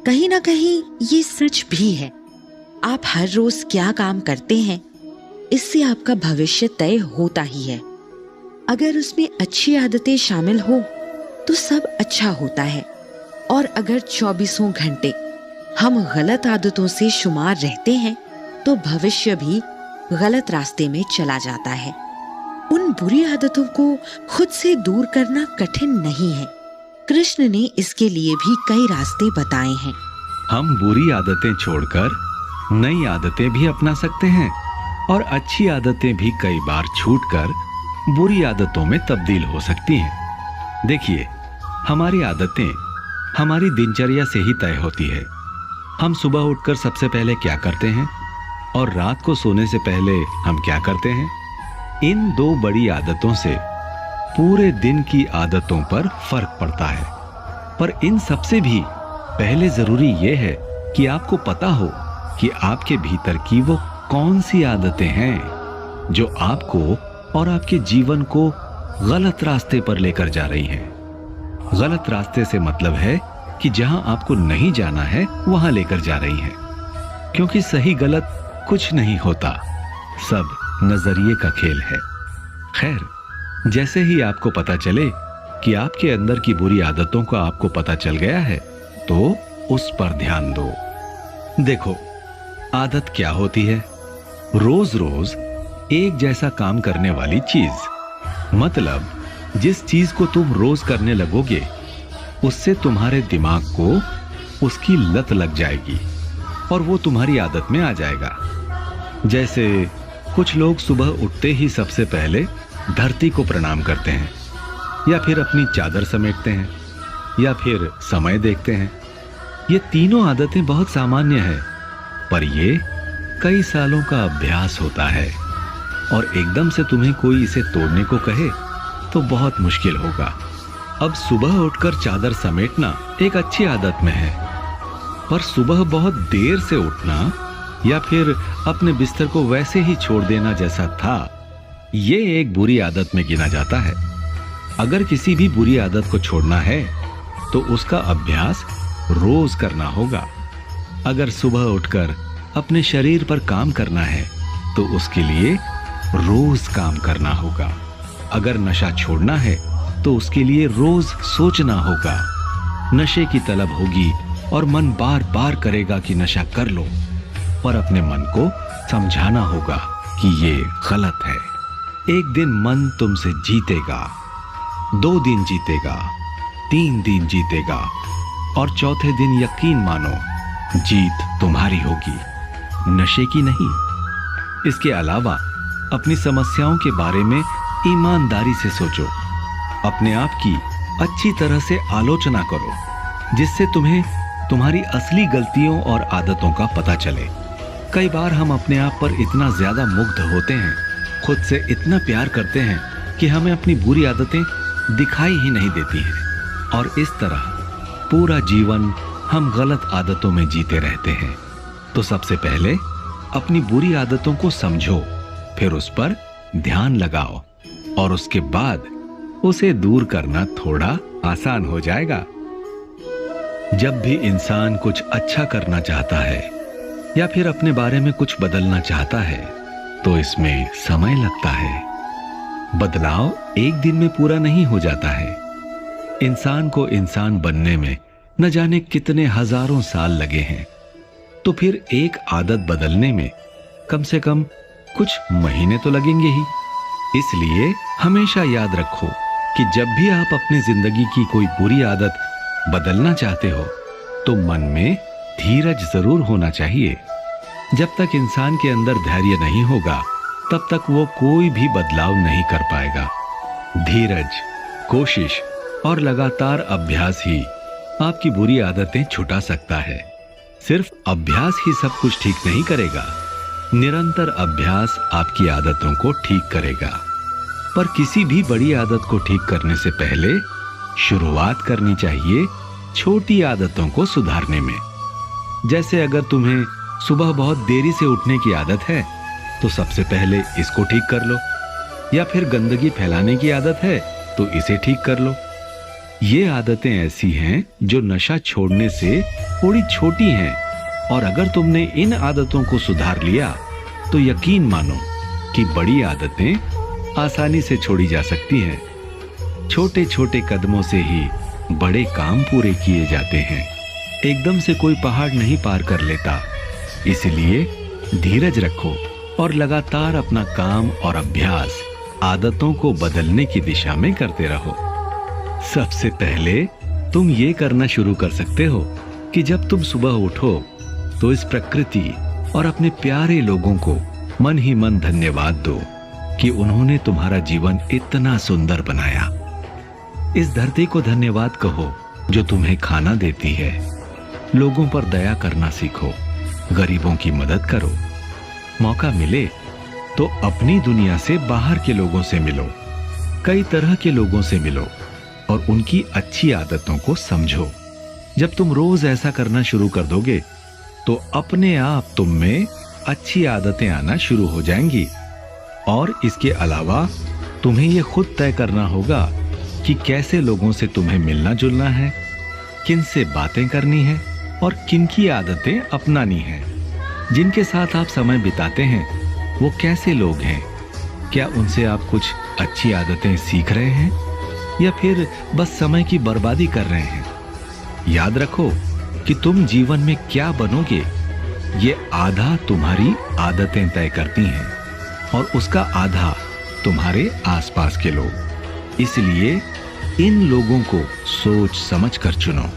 कहीं ना कहीं ये सच भी है। आप हर रोज क्या काम करते हैं, इससे आपका भविष्य तय होता ही है। अगर उसमें अच्छी आदतें शामिल हो तो सब अच्छा होता है, और अगर 24 घंटे हम गलत आदतों से शुमार रहते हैं तो भविष्य भी गलत रास्ते में चला जाता है। उन बुरी आदतों को खुद से दूर करना कठिन नहीं है। कृष्ण ने इसके लिए भी कई रास्ते बताए हैं। हम बुरी आदतें छोड़कर नई आदतें भी अपना सकते हैं, और अच्छी आदतें भी कई बार छूटकर बुरी आदतों में तब्दील हो सकती हैं। देखिए, हमारी आदतें हमारी दिनचर्या से ही तय होती है। हम सुबह उठकर सबसे पहले क्या करते हैं और रात को सोने से पहले हम क्या करते हैं। इन दो बड़ी आदतों से पूरे दिन की आदतों पर फर्क पड़ता है। पर इन सबसे भी पहले जरूरी यह है कि आपको पता हो कि आपके भीतर की वो कौन सी आदतें हैं जो आपको और आपके जीवन को गलत रास्ते पर लेकर जा रही हैं। गलत रास्ते से मतलब है कि जहां आपको नहीं जाना है वहां लेकर जा रही हैं। क्योंकि सही गलत कुछ नहीं होता, सब नजरिए का खेल है। खैर, जैसे ही आपको पता चले कि आपके अंदर की बुरी आदतों का आपको पता चल गया है तो उस पर ध्यान दो। देखो, आदत क्या होती है? रोज रोज एक जैसा काम करने वाली चीज। मतलब जिस चीज को तुम रोज करने लगोगे उससे तुम्हारे दिमाग को उसकी लत लग जाएगी और वो तुम्हारी आदत में आ जाएगा। जैसे कुछ लोग सुबह उठते ही सबसे पहले धरती को प्रणाम करते हैं, या फिर अपनी चादर समेटते हैं, या फिर समय देखते हैं। ये तीनों आदतें बहुत सामान्य है, पर ये कई सालों का अभ्यास होता है, और एकदम से तुम्हें कोई इसे तोड़ने को कहे तो बहुत मुश्किल होगा। अब सुबह उठकर चादर समेटना एक अच्छी आदत में है, पर सुबह बहुत देर से उठना या फिर अपने बिस्तर को वैसे ही छोड़ देना जैसा था, ये एक बुरी आदत में गिना जाता है। अगर किसी भी बुरी आदत को छोड़ना है तो उसका अभ्यास रोज करना होगा। अगर सुबह उठकर अपने शरीर पर काम करना है तो उसके लिए रोज काम करना होगा। अगर नशा छोड़ना है तो उसके लिए रोज सोचना होगा। नशे की तलब होगी और मन बार बार करेगा कि नशा कर लो, पर अपने मन को समझाना होगा कि ये गलत है। एक दिन मन तुमसे जीतेगा, 2 दिन जीतेगा, 3 दिन जीतेगा, और चौथे दिन यकीन मानो जीत तुम्हारी होगी, नशे की नहीं। इसके अलावा अपनी समस्याओं के बारे में ईमानदारी से सोचो। अपने आप की अच्छी तरह से आलोचना करो, जिससे तुम्हें तुम्हारी असली गलतियों और आदतों का पता चले। कई बार हम अपने आप पर इतना ज्यादा मुग्ध होते हैं, खुद से इतना प्यार करते हैं कि हमें अपनी बुरी आदतें दिखाई ही नहीं देती हैं, और इस तरह पूरा जीवन हम गलत आदतों में जीते रहते हैं। तो सबसे पहले अपनी बुरी आदतों को समझो, फिर उस पर ध्यान लगाओ, और उसके बाद उसे दूर करना थोड़ा आसान हो जाएगा। जब भी इंसान कुछ अच्छा करना चाहता है या फिर अपने बारे में कुछ बदलना चाहता है तो इसमें समय लगता है। बदलाव एक दिन में पूरा नहीं हो जाता है। इंसान को इंसान बनने में न जाने कितने हजारों साल लगे हैं, तो फिर एक आदत बदलने में कम से कम कुछ महीने तो लगेंगे ही। इसलिए हमेशा याद रखो कि जब भी आप अपनी जिंदगी की कोई बुरी आदत बदलना चाहते हो तो मन में धीरज जरूर होना चाहिए। जब तक इंसान के अंदर धैर्य नहीं होगा तब तक वो कोई भी बदलाव नहीं कर पाएगा। धीरज, कोशिश और लगातार अभ्यास ही आपकी बुरी आदतें छुटा सकता है। सिर्फ अभ्यास ही सब कुछ ठीक नहीं करेगा, निरंतर अभ्यास आपकी आदतों को ठीक करेगा। पर किसी भी बड़ी आदत को ठीक करने से पहले शुरुआत करनी चाहिए छोटी आदतों को सुधारने में। जैसे अगर तुम्हें सुबह बहुत देरी से उठने की आदत है तो सबसे पहले इसको ठीक कर लो, या फिर गंदगी फैलाने की आदत है तो इसे ठीक कर लो। ये आदतें ऐसी हैं जो नशा छोड़ने से थोड़ी छोटी हैं, और अगर तुमने इन आदतों को सुधार लिया तो यकीन मानो कि बड़ी आदतें आसानी से छोड़ी जा सकती हैं। छोटे छोटे कदमों से ही बड़े काम पूरे किए जाते हैं। एकदम से कोई पहाड़ नहीं पार कर लेता, इसलिए धीरज रखो और लगातार अपना काम और अभ्यास आदतों को बदलने की दिशा में करते रहो। सबसे पहले तुम ये करना शुरू कर सकते हो कि जब तुम सुबह उठो तो इस प्रकृति और अपने प्यारे लोगों को मन ही मन धन्यवाद दो कि उन्होंने तुम्हारा जीवन इतना सुंदर बनाया। इस धरती को धन्यवाद कहो जो तुम्हें खाना देती है। लोगों पर दया करना सीखो, गरीबों की मदद करो। मौका मिले तो अपनी दुनिया से बाहर के लोगों से मिलो, कई तरह के लोगों से मिलो और उनकी अच्छी आदतों को समझो। जब तुम रोज ऐसा करना शुरू कर दोगे तो अपने आप तुम में अच्छी आदतें आना शुरू हो जाएंगी। और इसके अलावा तुम्हें यह खुद तय करना होगा कि कैसे लोगों से तुम्हें मिलना जुलना है, किन से बातें करनी है और किन की आदतें अपनानी है। जिनके साथ आप समय बिताते हैं वो कैसे लोग हैं? क्या उनसे आप कुछ अच्छी आदतें सीख रहे हैं या फिर बस समय की बर्बादी कर रहे हैं? याद रखो कि तुम जीवन में क्या बनोगे ये आधा तुम्हारी आदतें तय करती हैं और उसका आधा तुम्हारे आसपास के लोग। इसलिए इन लोगों को सोच समझ कर चुनो।